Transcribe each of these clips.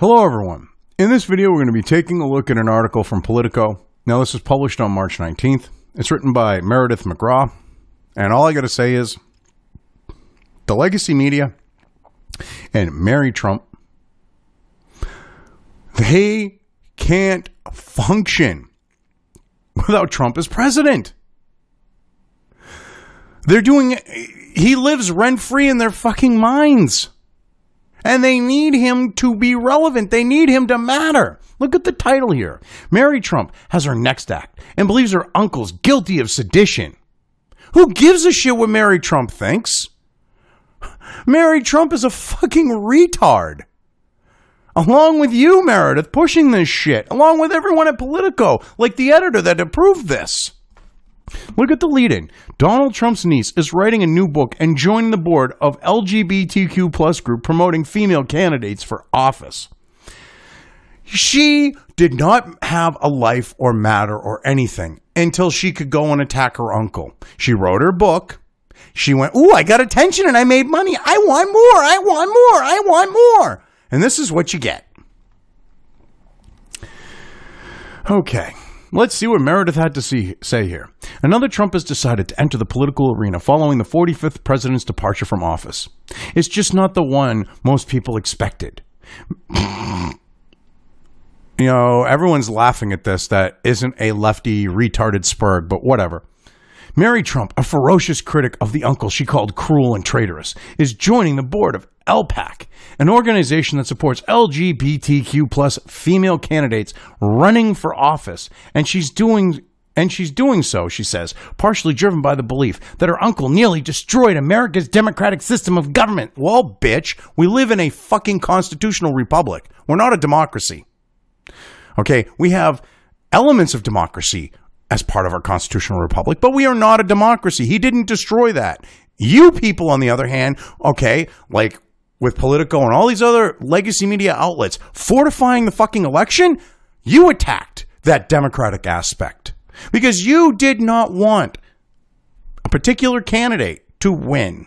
Hello everyone. In this video we're going to be taking a look at an article from Politico. Now this was published on March 19th. It's written by Meredith McGraw. And all I got to say is the legacy media and Mary Trump, they can't function without Trump as president. He lives rent-free in their fucking minds. And they need him to be relevant. They need him to matter. Look at the title here. Mary Trump has her next act and believes her uncle's guilty of sedition. Who gives a shit what Mary Trump thinks? Mary Trump is a fucking retard. Along with you, Meredith, pushing this shit. Along with everyone at Politico, like the editor that approved this. Look at the lead-in. Donald Trump's niece is writing a new book and joining the board of LGBTQ plus group promoting female candidates for office. She did not have a life or matter or anything until she could go and attack her uncle. She wrote her book. She went, ooh, I got attention and I made money. I want more. I want more. I want more. And this is what you get. Okay. Let's see what Meredith had to say here. Another Trump has decided to enter the political arena following the 45th president's departure from office. It's just not the one most people expected. You know, everyone's laughing at this. That isn't a lefty retarded spurg, but whatever. Mary Trump, a ferocious critic of the uncle she called cruel and traitorous, is joining the board of LPAC, an organization that supports LGBTQ plus female candidates running for office. And she's doing so, she says, partially driven by the belief that her uncle nearly destroyed America's democratic system of government. Well, bitch, we live in a fucking constitutional republic. We're not a democracy. Okay, we have elements of democracy as part of our constitutional republic, but we are not a democracy. He didn't destroy that. You people, on the other hand, okay, like with Politico and all these other legacy media outlets fortifying the fucking election, you attacked that democratic aspect because you did not want a particular candidate to win.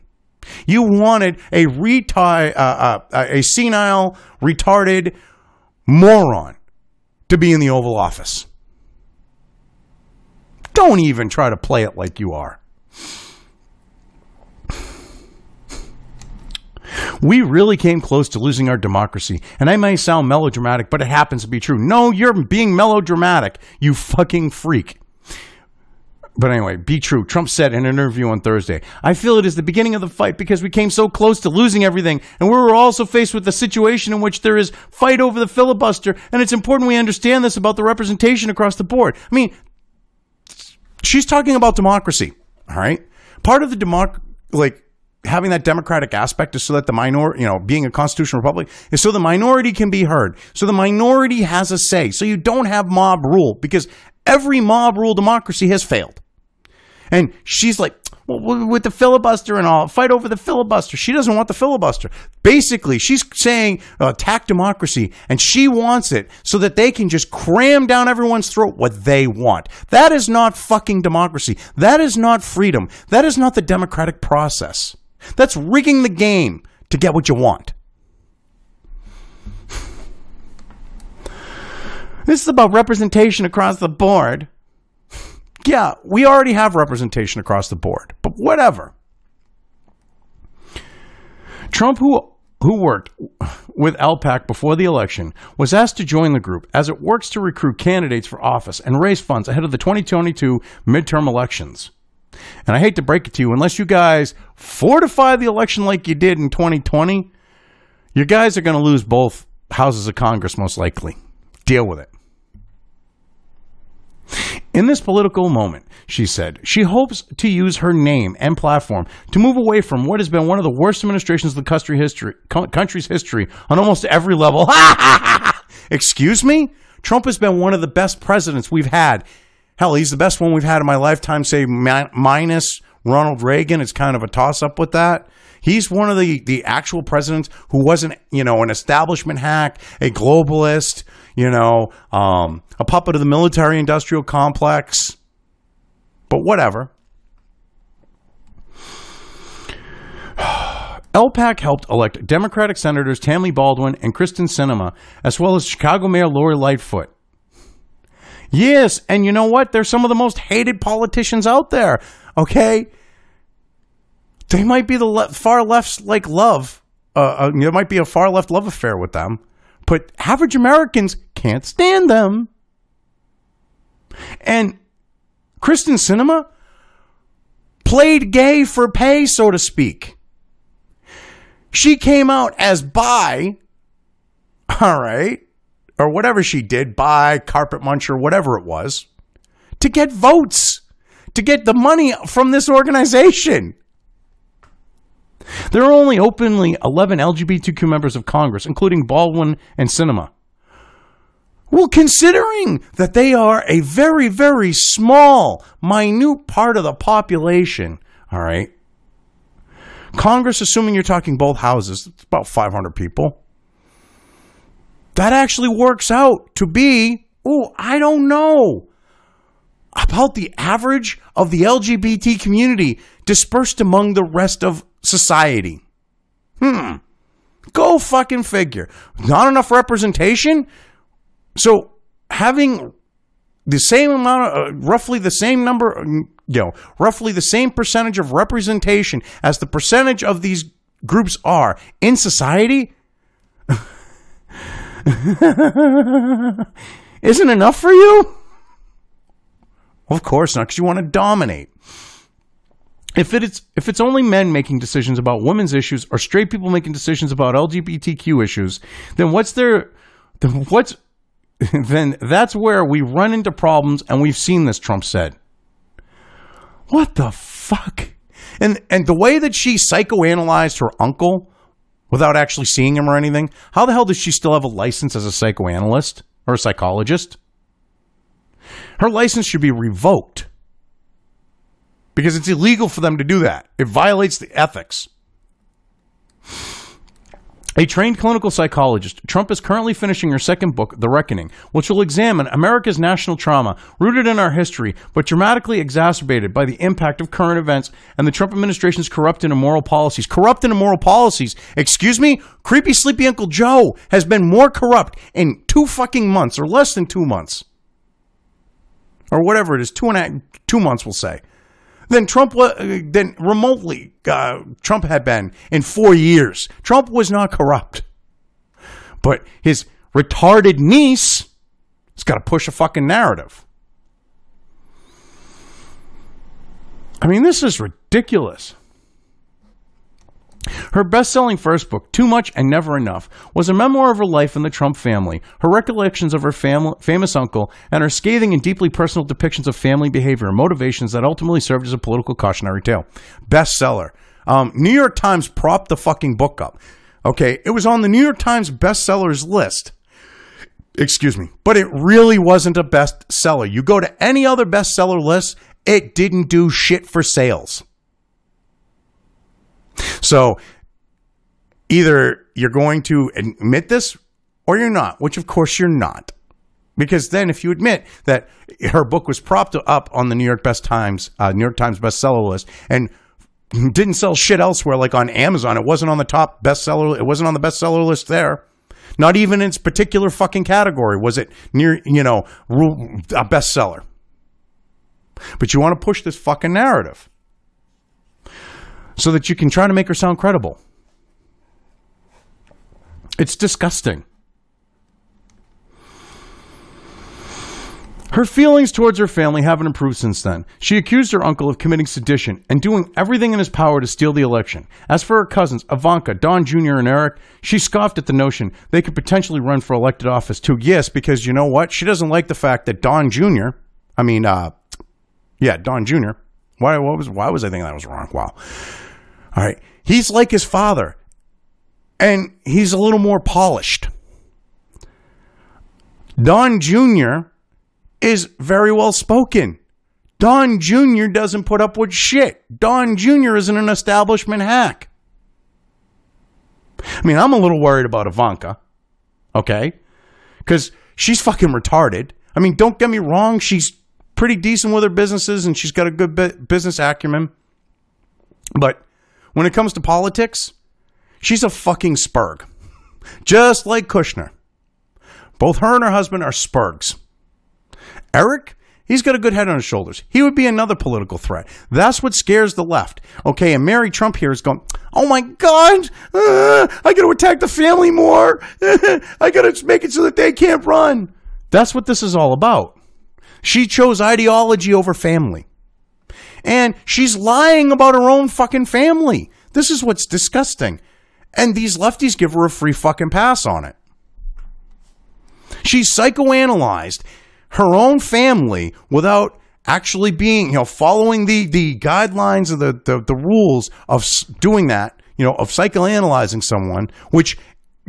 You wanted a senile, retarded moron to be in the Oval Office. Don't even try to play it like you are. We really came close to losing our democracy, and I may sound melodramatic, but it happens to be true. No, you're being melodramatic, you fucking freak. But anyway, be true. Trump said in an interview on Thursday, I feel it is the beginning of the fight because we came so close to losing everything, and we were also faced with a situation in which there is fight over the filibuster, and it's important we understand this about the representation across the board. I mean, she's talking about democracy, all right? Part of the having that democratic aspect is so that the minority, being a constitutional republic, is so the minority can be heard. So the minority has a say. So you don't have mob rule because every mob rule democracy has failed. And she's like, well, with the filibuster and all, fight over the filibuster. She doesn't want the filibuster. Basically, she's saying attack democracy, and she wants it so that they can just cram down everyone's throat what they want. That is not fucking democracy. That is not freedom. That is not the democratic process. That's rigging the game to get what you want. This is about representation across the board. Yeah, we already have representation across the board, but whatever. Trump, who worked with LPAC before the election, was asked to join the group as it works to recruit candidates for office and raise funds ahead of the 2022 midterm elections. And I hate to break it to you, unless you guys fortify the election like you did in 2020, you guys are going to lose both houses of Congress most likely. Deal with it. In this political moment, she said, she hopes to use her name and platform to move away from what has been one of the worst administrations of the country's history on almost every level. Excuse me? Trump has been one of the best presidents we've had. Hell, he's the best one we've had in my lifetime, say minus Ronald Reagan. It's kind of a toss-up with that. He's one of the actual presidents who wasn't, an establishment hack, a globalist, a puppet of the military-industrial complex. But whatever. LPAC helped elect Democratic Senators Tammy Baldwin and Kristen Sinema, as well as Chicago Mayor Lori Lightfoot. Yes, and you know what? They're some of the most hated politicians out there, okay? They might be the far left's like love. There might be a far left love affair with them, but average Americans can't stand them. And Kristen Sinema played gay for pay, so to speak. She came out as bi, all right, or whatever she did, bi, carpet muncher, whatever it was, to get votes, to get the money from this organization. There are only openly 11 LGBTQ members of Congress, including Baldwin and Sinema. Well, considering that they are a very, very small, minute part of the population, all right, Congress, assuming you're talking both houses, it's about 500 people. That actually works out to be, I don't know, about the average of the LGBT community dispersed among the rest of society. Go fucking figure. Not enough representation? So having the same amount of, roughly the same number, roughly the same percentage of representation as the percentage of these groups are in society isn't enough for you? Of course not, because you want to dominate. If it's only men making decisions about women's issues or straight people making decisions about LGBTQ issues, then then that's where we run into problems, and we've seen this, Trump said. What the fuck? And the way that she psychoanalyzed her uncle without actually seeing him or anything, how the hell does she still have a license as a psychoanalyst or a psychologist? Her license should be revoked because it's illegal for them to do that. It violates the ethics. A trained clinical psychologist, Trump is currently finishing her second book, The Reckoning, which will examine America's national trauma, rooted in our history, but dramatically exacerbated by the impact of current events and the Trump administration's corrupt and immoral policies. Corrupt and immoral policies? Excuse me? Creepy Sleepy Uncle Joe has been more corrupt in 2 fucking months, or less than 2 months. Or whatever it is, 2 months, we'll say. Than Trump had been in 4 years. Trump was not corrupt. But his retarded niece has got to push a fucking narrative. I mean, this is ridiculous. Her best-selling first book, Too Much and Never Enough, was a memoir of her life in the Trump family, her recollections of her famous uncle, and her scathing and deeply personal depictions of family behavior and motivations that ultimately served as a political cautionary tale. Bestseller. New York Times propped the fucking book up. Okay, it was on the New York Times bestsellers list. Excuse me. But it really wasn't a bestseller. You go to any other bestseller list, it didn't do shit for sales. So either you're going to admit this or you're not, which of course you're not. Because then if you admit that her book was propped up on the New York Times bestseller list and didn't sell shit elsewhere, like on Amazon, it wasn't on the top bestseller, it wasn't on the bestseller list there. Not even in its particular fucking category was it near, a bestseller. But you want to push this fucking narrative so that you can try to make her sound credible. It's disgusting. Her feelings towards her family haven't improved since then. She accused her uncle of committing sedition and doing everything in his power to steal the election. As for her cousins, Ivanka, Don Jr., and Eric, she scoffed at the notion they could potentially run for elected office too. Yes, because you know what? She doesn't like the fact that Don Jr., Don Jr., why was I thinking that was wrong? Wow. All right. He's like his father, and he's a little more polished. Don Jr. is very well spoken. Don Jr. doesn't put up with shit. Don Jr. isn't an establishment hack. I mean, I'm a little worried about Ivanka, okay? Because she's fucking retarded. I mean, don't get me wrong. She's pretty decent with her businesses, and she's got a good business acumen. But when it comes to politics, She's a fucking spurg. Just like Kushner. Both her and her husband are spurgs. Eric, he's got a good head on his shoulders. He would be another political threat. That's what scares the left. Okay, and Mary Trump here is going, oh my God, I got to attack the family more. I got to make it so that they can't run. That's what this is all about. She chose ideology over family. And she's lying about her own fucking family. This is what's disgusting. And these lefties give her a free fucking pass on it. She's psychoanalyzed her own family without actually being, following the guidelines of the rules of doing that, of psychoanalyzing someone, which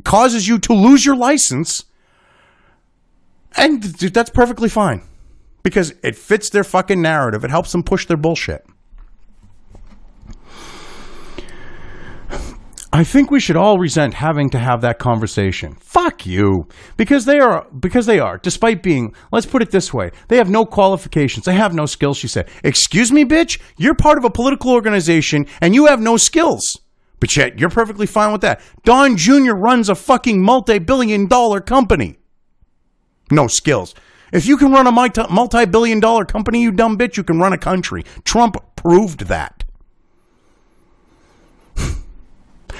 causes you to lose your license. And that's perfectly fine because it fits their fucking narrative. It helps them push their bullshit. I think we should all resent having to have that conversation. Fuck you. Because they are, despite being, let's put it this way, they have no qualifications. They have no skills, she said. Excuse me, bitch? You're part of a political organization and you have no skills. But yet, you're perfectly fine with that. Don Jr. runs a fucking multi-billion-dollar company. No skills. If you can run a multi-billion-dollar company, you dumb bitch, you can run a country. Trump proved that.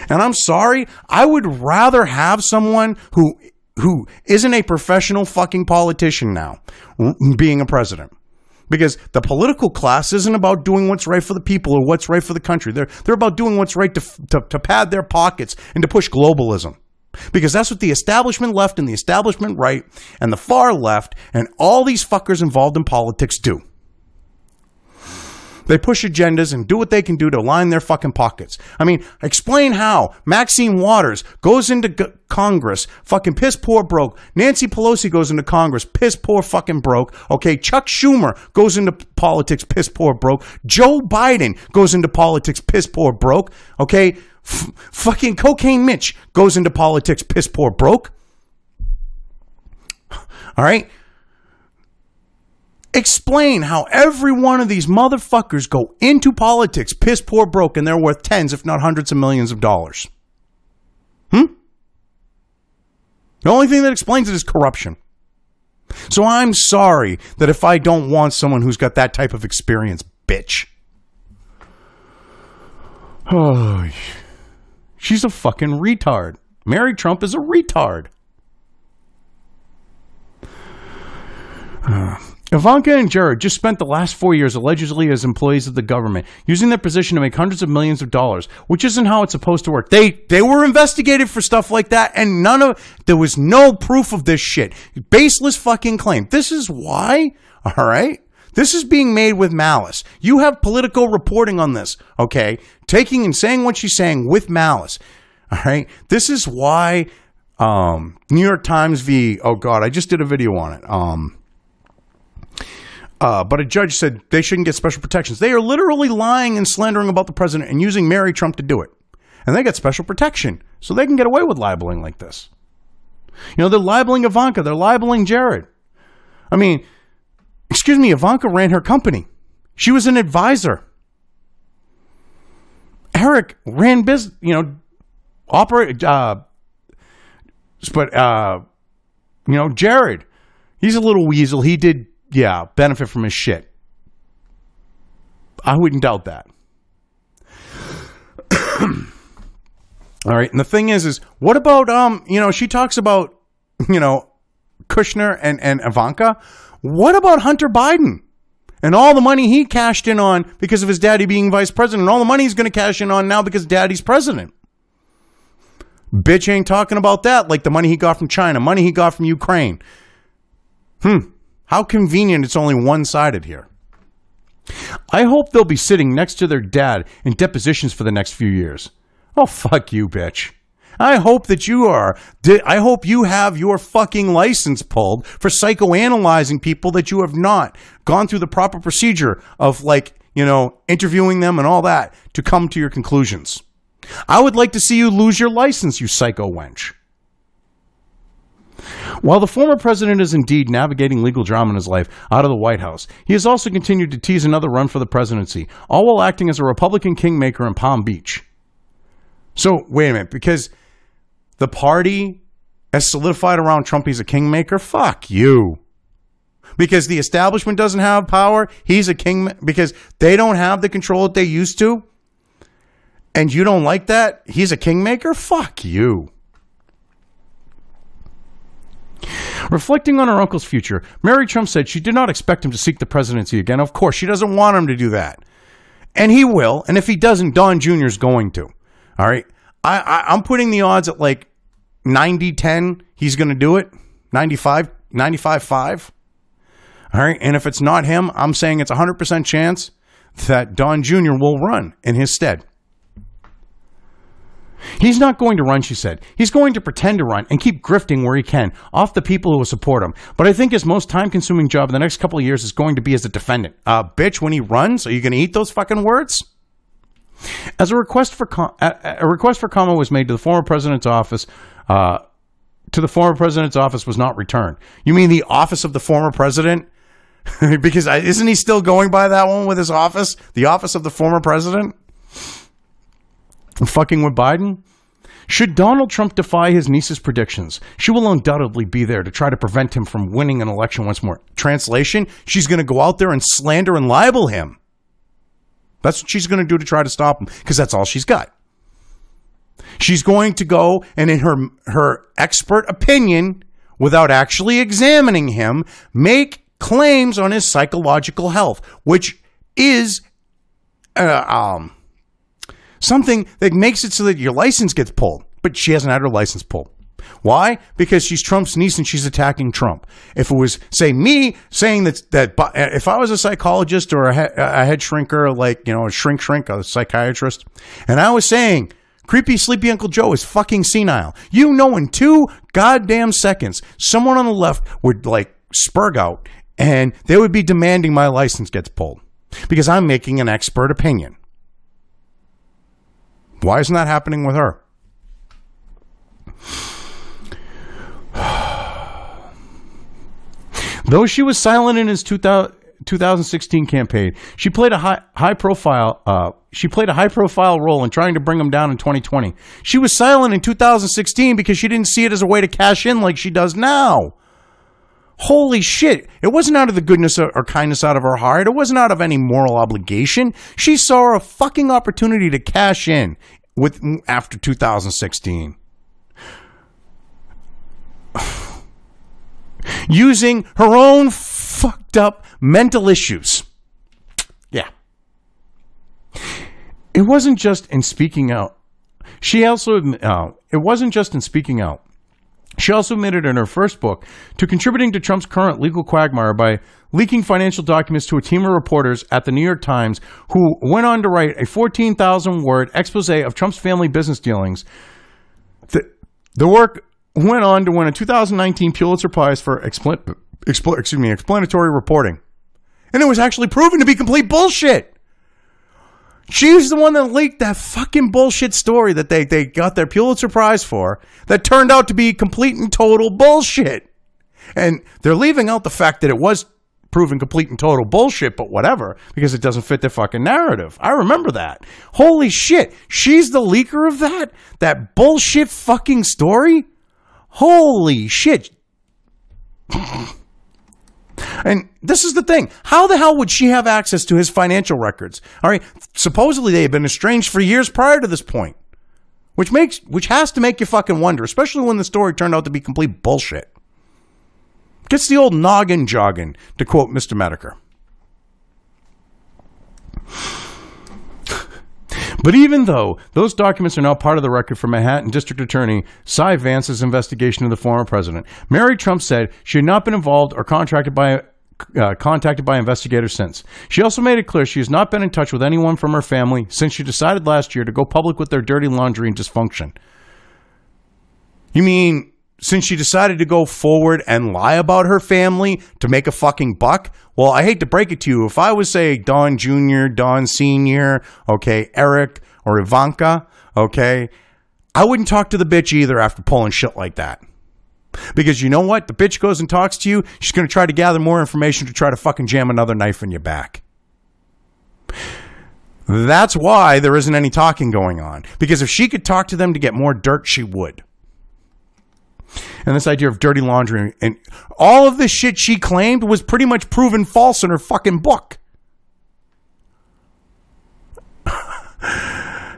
And I'm sorry, I would rather have someone who isn't a professional fucking politician now being a president. Because the political class isn't about doing what's right for the people or what's right for the country. They're about doing what's right to pad their pockets and to push globalism. Because that's what the establishment left and the establishment right and the far left and all these fuckers involved in politics do. They push agendas and do what they can do to line their fucking pockets. I mean, explain how Maxine Waters goes into Congress, fucking piss poor broke. Nancy Pelosi goes into Congress, piss poor fucking broke. Okay, Chuck Schumer goes into politics, piss poor broke. Joe Biden goes into politics, piss poor broke. Okay, fucking Cocaine Mitch goes into politics, piss poor broke. All right. Explain how every one of these motherfuckers go into politics, piss poor broke, and they're worth tens, if not hundreds of millions of dollars. The only thing that explains it is corruption. So I'm sorry that if I don't want someone who's got that type of experience, bitch. Oh, she's a fucking retard. Mary Trump is a retard. Ivanka and Jared just spent the last 4 years allegedly as employees of the government, using their position to make hundreds of millions of dollars, which isn't how it's supposed to work. They were investigated for stuff like that, and there was no proof of this shit. Baseless fucking claim. This is why, all right? This is being made with malice. You have Politico reporting on this, okay? Taking and saying what she's saying with malice, all right? This is why New York Times oh God, I just did a video on it. But a judge said they shouldn't get special protections. They are literally lying and slandering about the president and using Mary Trump to do it. And they get special protection, so they can get away with libeling like this. They're libeling Ivanka. They're libeling Jared. I mean, excuse me, Ivanka ran her company. She was an advisor. Eric ran business, Jared, he's a little weasel. He did, benefit from his shit. I wouldn't doubt that. All right. And the thing is what about, she talks about, Kushner and Ivanka. What about Hunter Biden and all the money he cashed in on because of his daddy being vice president and all the money he's going to cash in on now because daddy's president? Bitch ain't talking about that like the money he got from China, money he got from Ukraine. How convenient it's only one-sided here. I hope they'll be sitting next to their dad in depositions for the next few years. Oh, fuck you, bitch. I hope that you are. I hope you have your fucking license pulled for psychoanalyzing people that you have not gone through the proper procedure of, interviewing them and all that to come to your conclusions. I would like to see you lose your license, you psycho wench. While the former president is indeed navigating legal drama in his life out of the White House, he has also continued to tease another run for the presidency, all while acting as a Republican kingmaker in Palm Beach. So, wait a minute. Because the party has solidified around Trump, he's a kingmaker? Fuck you. Because the establishment doesn't have power, he's a king. Because they don't have the control that they used to, and you don't like that, he's a kingmaker? Fuck you. Reflecting on her uncle's future, Mary Trump said she did not expect him to seek the presidency again. Of course, she doesn't want him to do that. And he will. And if he doesn't, Don Jr. is going to. All right. I'm putting the odds at like 90-10. He's going to do it. 95-5. All right. And if it's not him, I'm saying it's 100% chance that Don Jr. will run in his stead. He's not going to run, she said. He's going to pretend to run and keep grifting where he can off the people who will support him. But I think his most time-consuming job in the next couple of years is going to be as a defendant. Bitch, when he runs, are you going to eat those fucking words? As a request for comment was made to the former president's office, was not returned. You mean the office of the former president? Because isn't he still going by that one with his office? The office of the former president? Fucking with Biden? Should Donald Trump defy his niece's predictions, she will undoubtedly be there to try to prevent him from winning an election once more. Translation, she's going to go out there and slander and libel him. That's what she's going to do to try to stop him, because that's all she's got. She's going to go and in her expert opinion, without actually examining him, make claims on his psychological health, which is something that makes it so that your license gets pulled. But she hasn't had her license pulled. Why? Because she's Trump's niece and she's attacking Trump. If it was, say, me saying that if I was a psychologist or a head shrinker, like, you know, a shrink, a psychiatrist, and I was saying, creepy sleepy Uncle Joe is fucking senile, you know, in 2 goddamn seconds, someone on the left would, like, spurg out and they would be demanding my license gets pulled because I'm making an expert opinion. Why isn't that happening with her? Though she was silent in his 2016 campaign, she played a high profile role in trying to bring him down in 2020. She was silent in 2016 because she didn't see it as a way to cash in like she does now. Holy shit. It wasn't out of the goodness or kindness out of her heart. It wasn't out of any moral obligation. She saw a fucking opportunity to cash in after 2016. Using her own fucked up mental issues. Yeah. It wasn't just in speaking out. It wasn't just in speaking out. She also admitted in her first book to contributing to Trump's current legal quagmire by leaking financial documents to a team of reporters at the New York Times who went on to write a 14,000-word expose of Trump's family business dealings. The work went on to win a 2019 Pulitzer Prize for explanatory reporting. And it was actually proven to be complete bullshit. She's the one that leaked that fucking bullshit story that they got their Pulitzer Prize for that turned out to be complete and total bullshit. And they're leaving out the fact that it was proven complete and total bullshit, but whatever, because it doesn't fit their fucking narrative. I remember that. Holy shit. She's the leaker of that bullshit fucking story? Holy shit. And this is the thing. How the hell would she have access to his financial records? All right. Supposedly they had been estranged for years prior to this point, which has to make you fucking wonder, especially when the story turned out to be complete bullshit. Gets the old noggin jogging, to quote Mr. Medicare. But even though those documents are now part of the record for Manhattan District Attorney Cy Vance's investigation of the former president, Mary Trump said she had not been involved or contacted by investigators since. She also made it clear she has not been in touch with anyone from her family since she decided last year to go public with their dirty laundry and dysfunction. You mean since she decided to go forward and lie about her family to make a fucking buck? Well, I hate to break it to you. If I was, say, Don Jr., Don Sr., okay, Eric, or Ivanka, okay, I wouldn't talk to the bitch either after pulling shit like that. Because you know what? The bitch goes and talks to you, she's going to try to gather more information to try to fucking jam another knife in your back. That's why there isn't any talking going on. Because if she could talk to them to get more dirt, she would. And this idea of dirty laundry and all of this shit she claimed was pretty much proven false in her fucking book.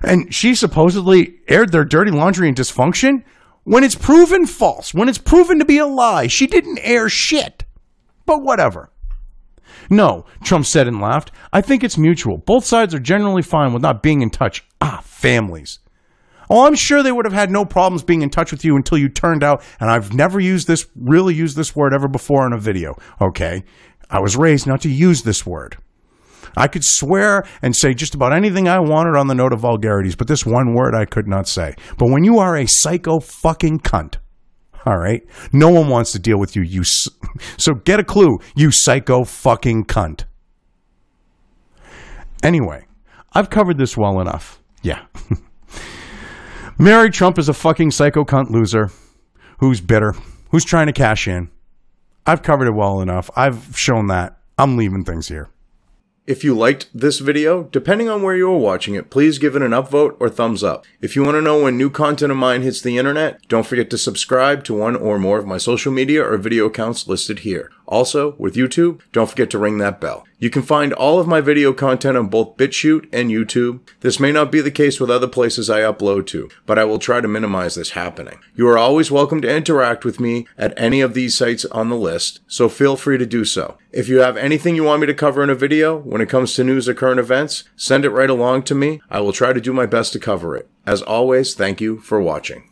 And she supposedly aired their dirty laundry and dysfunction when it's proven false, when it's proven to be a lie. She didn't air shit. But whatever. No, Trump said and laughed. I think it's mutual. Both sides are generally fine with not being in touch. Families. Oh, I'm sure they would have had no problems being in touch with you until you turned out, and I've never really used this word ever before in a video, okay? I was raised not to use this word. I could swear and say just about anything I wanted on the note of vulgarities, but this one word I could not say. But when you are a psycho fucking cunt, all right, no one wants to deal with you, so get a clue, you psycho fucking cunt. Anyway, I've covered this well enough. Yeah. Mary Trump is a fucking psycho cunt loser who's bitter, who's trying to cash in. I've covered it well enough. I've shown that. I'm leaving things here. If you liked this video, depending on where you are watching it, please give it an upvote or thumbs up. If you want to know when new content of mine hits the internet, don't forget to subscribe to one or more of my social media or video accounts listed here. Also, with YouTube, don't forget to ring that bell. You can find all of my video content on both BitChute and YouTube. This may not be the case with other places I upload to, but I will try to minimize this happening. You are always welcome to interact with me at any of these sites on the list, so feel free to do so. If you have anything you want me to cover in a video, when it comes to news or current events, send it right along to me. I will try to do my best to cover it. As always, thank you for watching.